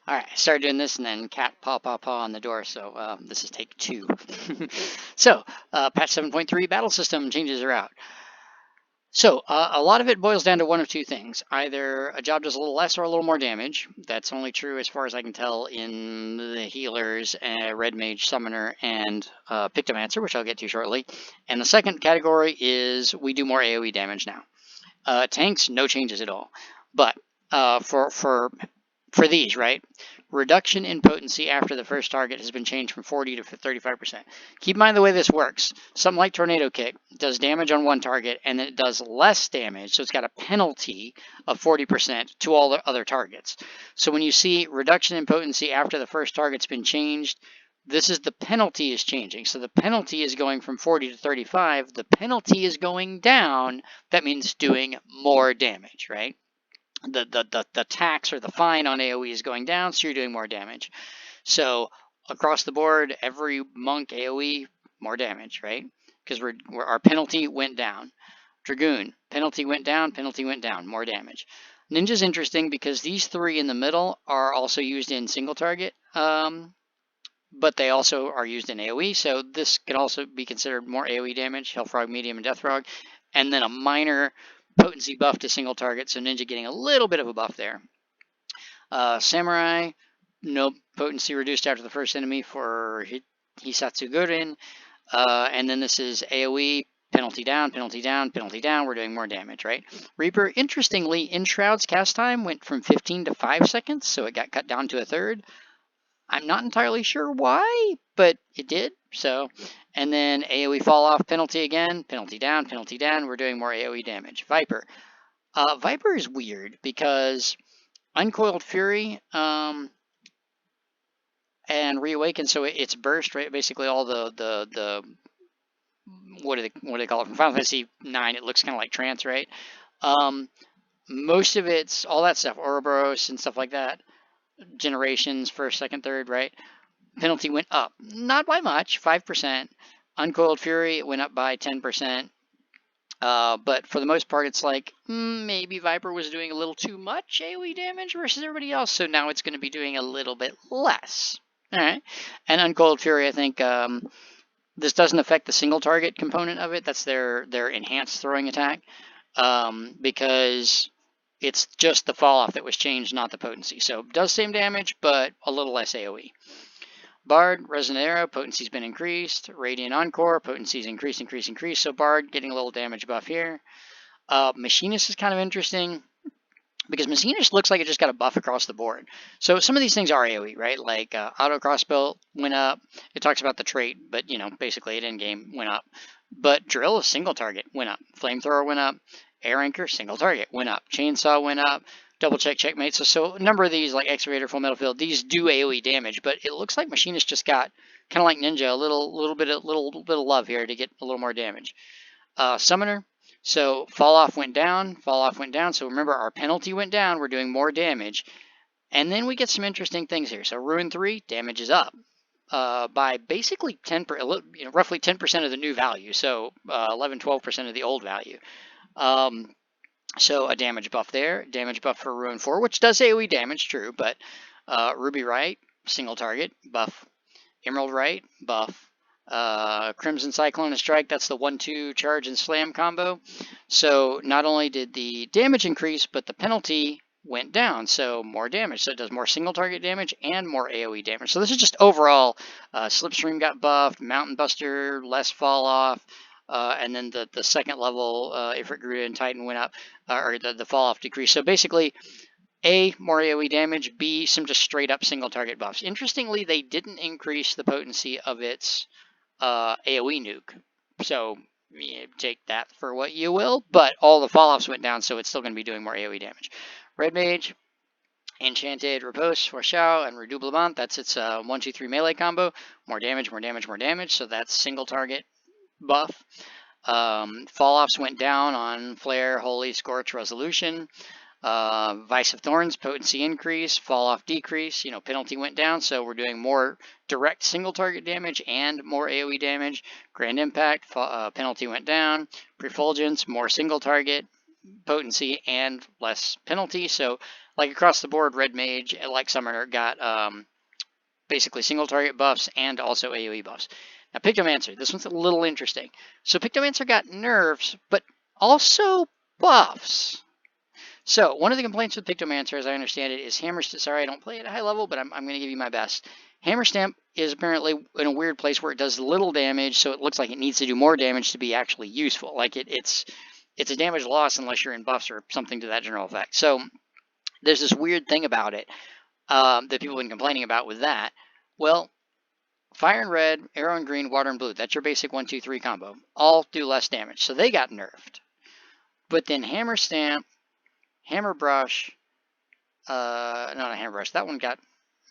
All right, I started doing this and then cat paw paw paw on the door, so this is take 2. So, patch 7.3 battle system changes are out. So, a lot of it boils down to one of two things. Either a job does a little less or a little more damage. That's only true as far as I can tell in the healers, Red Mage, Summoner, and Pictomancer, which I'll get to shortly. And the second category is we do more AOE damage now. Tanks, no changes at all. But for these, right? Reduction in potency after the first target has been changed from 40 to 35%. Keep in mind the way this works. Something like Tornado Kick does damage on one target and then it does less damage, so it's got a penalty of 40% to all the other targets. So when you see reduction in potency after the first target's been changed, this is the penalty is changing. So the penalty is going from 40 to 35. The penalty is going down. That means doing more damage, right? The tax or the fine on AOE is going down, so you're doing more damage. So across the board, every monk AOE, more damage, right? Because our penalty went down. Dragoon, penalty went down, more damage. Ninja's interesting because these three in the middle are also used in single target, but they also are used in AOE, so this can also be considered more AOE damage, Hellfrog, Medium, and Deathrog, and then a minor potency buff to single target, so Ninja getting a little bit of a buff there. Samurai, no potency reduced after the first enemy for Hisatsu Gurin, and then this is AOE, penalty down, penalty down, penalty down, we're doing more damage, right? Reaper, interestingly, in Shroud's cast time went from 15 to 5 seconds, so it got cut down to a third. I'm not entirely sure why, but it did. So, and then AOE fall off, penalty again, penalty down, we're doing more AOE damage. Viper. Viper is weird because Uncoiled Fury and Reawaken, so it's burst, right? Basically all the what do they call it? From Final Fantasy 9, it looks kind of like trance, right? Most of it's all that stuff, Ouroboros and stuff like that. Generations, first, second, third, right? Penalty went up. Not by much, 5%. Uncoiled Fury went up by 10%. But for the most part, it's like, maybe Viper was doing a little too much AoE damage versus everybody else, so now it's going to be doing a little bit less. All right. And Uncoiled Fury, I think this doesn't affect the single target component of it. That's their enhanced throwing attack, because it's just the fall off that was changed, not the potency. So it does same damage, but a little less AoE. Bard, Resonant Arrow, potency's been increased. Radiant Encore, potency's increased. So Bard getting a little damage buff here. Machinist is kind of interesting because Machinist looks like it just got a buff across the board. So some of these things are AoE, right? Like Auto Crossbow went up. It talks about the trait, but you know, basically it in-game went up. But Drill, single target, went up. Flamethrower went up. Air Anchor, single target, went up. Chainsaw went up. Double check, checkmate. So a number of these, like Excavator, Full Metal Field, these do AoE damage, but it looks like Machinist just got, kind of like Ninja, a little bit of love here to get a little more damage. Summoner, so fall off went down. So remember, our penalty went down. We're doing more damage. And then we get some interesting things here. So Ruin 3, damage is up by basically roughly 10% of the new value. So 11-12% of the old value. So a damage buff there, damage buff for Ruin 4, which does AoE damage, true, but Ruby Right, single target, buff. Emerald Right, buff. Crimson Cyclone and Strike, that's the 1-2 charge and slam combo. So not only did the damage increase, but the penalty went down, so more damage. So it does more single target damage and more AoE damage. So this is just overall, Slipstream got buffed, Mountain Buster, less fall off. And then the second level, Ifrit, Garuda, and Titan went up, or the fall off decreased. So basically, A, more AoE damage, B, some just straight up single target buffs. Interestingly, they didn't increase the potency of its AoE nuke. So take that for what you will, but all the fall offs went down, so it's still going to be doing more AoE damage. Red Mage, Enchanted Repose, Forshao, and Redoublement, that's its 1-2-3 melee combo. More damage. So that's single target buff. Fall-offs went down on Flare, Holy, Scorch, Resolution. Vice of Thorns, potency increase, fall-off decrease. Penalty went down, so we're doing more direct single target damage and more AoE damage. Grand Impact, penalty went down. Prefulgence, more single target potency and less penalty. So like across the board, Red Mage, like Summoner, got basically single target buffs and also AOE buffs. Now Pictomancer, this one's a little interesting. So Pictomancer got nerfs, but also buffs. So one of the complaints with Pictomancer, as I understand it, is Hammer Stamp. Sorry, I don't play at a high level, but I'm going to give you my best. Hammer Stamp is apparently in a weird place where it does little damage, so it looks like it needs to do more damage to be actually useful. Like it's a damage loss unless you're in buffs or something to that general effect. So there's this weird thing about it that people have been complaining about with that. Well, Fire and Red, Arrow and Green, Water and Blue, that's your basic 1-2-3 combo. All do less damage, so they got nerfed. But then Hammer Stamp, Hammer Brush, not a Hammer Brush, that one got,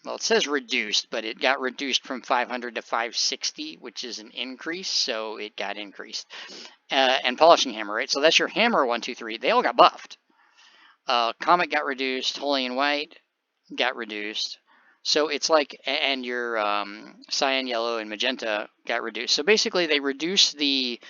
well, it says reduced, but it got reduced from 500 to 560, which is an increase, so it got increased. And Polishing Hammer, right? So that's your Hammer 1-2-3. They all got buffed. Comet got reduced, Holy and White got reduced. So it's like, and your Cyan, Yellow, and Magenta got reduced. So basically they reduced the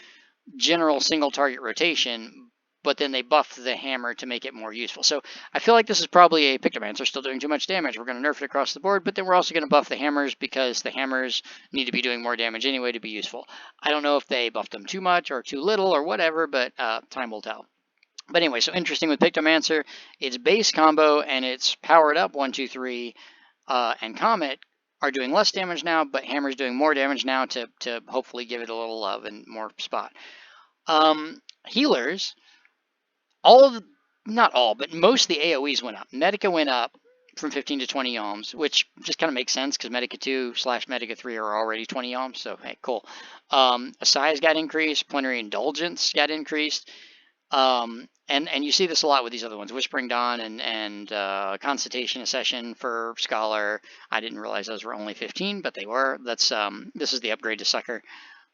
general single target rotation, but then they buffed the hammer to make it more useful. So I feel like this is probably a Pictomancer still doing too much damage. We're going to nerf it across the board, but then we're also going to buff the hammers because the hammers need to be doing more damage anyway to be useful. I don't know if they buffed them too much or too little or whatever, but time will tell. But anyway, so interesting with Pictomancer, it's base combo and it's powered up 1-2-3, and Comet are doing less damage now, but Hammer's doing more damage now to hopefully give it a little love and more spot. Healers, not all, but most of the AOEs went up. Medica went up from 15 to 20 ohms, which just kind of makes sense because Medica 2/Medica 3 are already 20 ohms, so hey, cool. Size got increased, Plenary Indulgence got increased. And you see this a lot with these other ones, Whispering Dawn and Consultation Session for Scholar. I didn't realize those were only 15, but they were. That's this is the upgrade to Sucker.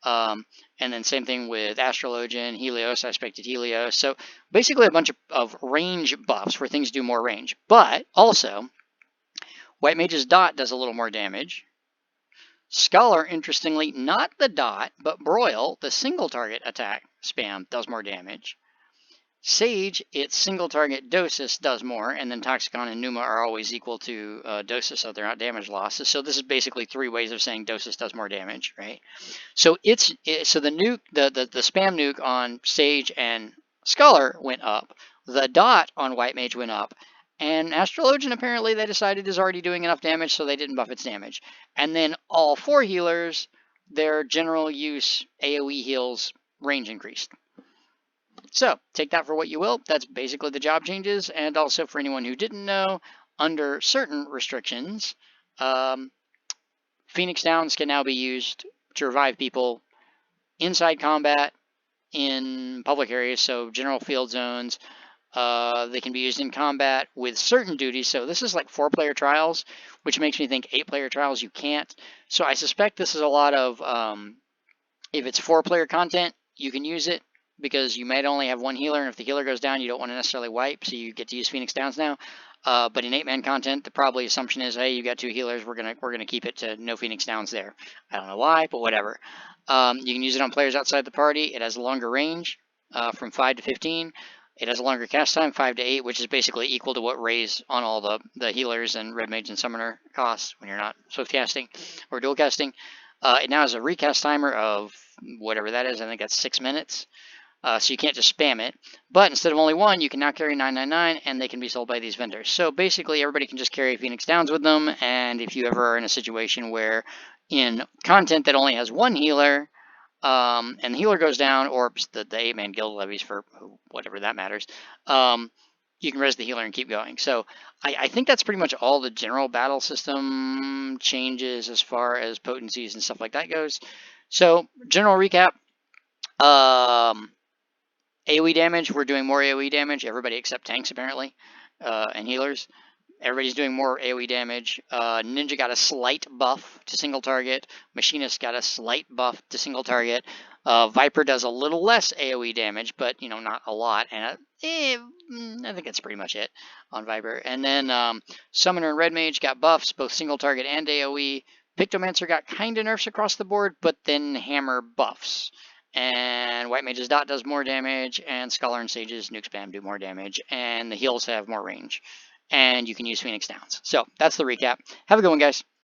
And then same thing with Astrologian, Helios. I expected Helios. So basically a bunch of range buffs where things do more range. But also, White Mage's Dot does a little more damage. Scholar, interestingly, not the Dot, but Broil, the single target attack spam, does more damage. Sage, its single target Dosis does more, and then Toxicon and Pneuma are always equal to Dosis, so they're not damage losses. So this is basically 3 ways of saying Dosis does more damage, right? So the nuke, the spam nuke on Sage and Scholar went up. The Dot on White Mage went up. And Astrologian, apparently, they decided is already doing enough damage, so they didn't buff its damage. And then all 4 healers, their general use AOE heals range increased. So take that for what you will. That's basically the job changes. And also for anyone who didn't know, under certain restrictions, Phoenix Downs can now be used to revive people inside combat in public areas, so general field zones. They can be used in combat with certain duties. So this is like 4-player trials, which makes me think 8-player trials you can't. So I suspect this is a lot of, if it's 4-player content, you can use it, because you might only have 1 healer, and if the healer goes down, you don't want to necessarily wipe, so you get to use Phoenix Downs now. But in 8-man content, the probably assumption is, hey, you got 2 healers, we're gonna keep it to no Phoenix Downs there. I don't know why, but whatever. You can use it on players outside the party. It has a longer range, from 5 to 15. It has a longer cast time, 5 to 8, which is basically equal to what raise on all the healers and Red Mage and Summoner costs when you're not swift casting or dual casting. It now has a recast timer of whatever that is. I think that's 6 minutes. So you can't just spam it. But instead of only 1, you can now carry 999, and they can be sold by these vendors. So basically, everybody can just carry Phoenix Downs with them. And if you ever are in a situation where in content that only has 1 healer, and the healer goes down, or the 8-man guild levies for whatever that matters, you can res the healer and keep going. So I think that's pretty much all the general battle system changes as far as potencies and stuff like that goes. So general recap. AoE damage, we're doing more AoE damage. Everybody except tanks, apparently, and healers. Everybody's doing more AoE damage. Ninja got a slight buff to single target. Machinist got a slight buff to single target. Viper does a little less AoE damage, but, you know, not a lot. And I think that's pretty much it on Viper. And then Summoner and Red Mage got buffs, both single target and AoE. Pictomancer got kind of nerfs across the board, but then Hammer buffs. And White Mage's Dot does more damage, and Scholar and Sage's Nuke Spam do more damage, and the heals have more range. and you can use Phoenix Downs. So that's the recap. Have a good one, guys.